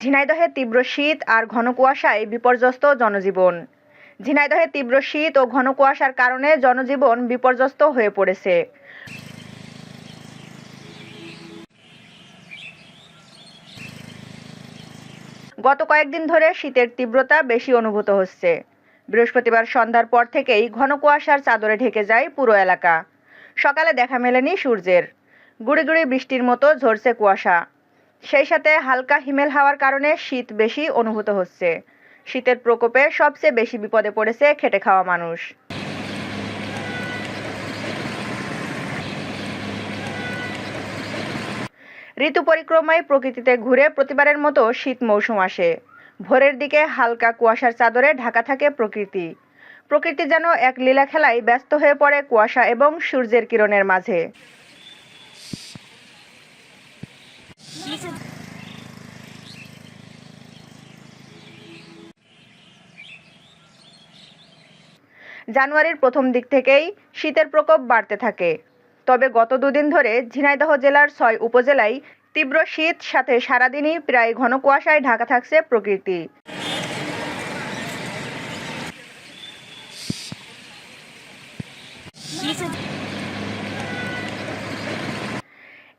ঝিনাইদহে তীব্র শীত আর ঘন কুয়াশায় বিপর্যস্ত জনজীবন। ঝিনাইদহে তীব্র শীত ও ঘন কুয়াশার কারণে জনজীবন বিপর্যস্ত হয়ে পড়েছে। গত কয়েকদিন ধরে শীতের তীব্রতা বেশি অনুভূত হচ্ছে। বৃহস্পতিবার সন্ধ্যার পর থেকেই ঘন কুয়াশার চাদরে ঢেকে যায় পুরো এলাকা। সকালে দেখা মেলেনি সূর্যের। গুঁড়ি গুঁড়ি বৃষ্টির মতো ঝরছে কুয়াশা। সেই সাথে হালকা হিমেল হাওয়ার কারণে শীত বেশি অনুভূত হচ্ছে। শীতের প্রকোপে সবচেয়ে বেশি বিপদে পড়েছে খেটে খাওয়া মানুষ। ঋতু পরিক্রমায় প্রকৃতিতে ঘুরে প্রতিবারের মতো শীত মৌসুম আসে। ভোরের দিকে হালকা কুয়াশার চাদরে ঢাকা থাকে প্রকৃতি। প্রকৃতি যেন এক লীলা খেলায় ব্যস্ত হয়ে পড়ে কুয়াশা এবং সূর্যের কিরণের মাঝে। জানুয়ারির প্রথম দিক থেকেই শীতের প্রকোপ বাড়তে থাকে। তবে গত দুদিন ধরে ঝিনাইদহ জেলার ৬ উপজেলায় তীব্র শীত, সাথে সারাদিনই প্রায় ঘন কুয়াশায় ঢাকা থাকছে প্রকৃতি।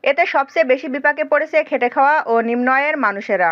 এতে সবচেয়ে বেশি বিপাকে পড়েছে খেটে খাওয়া ও নিম্ন আয়ের মানুষেরা।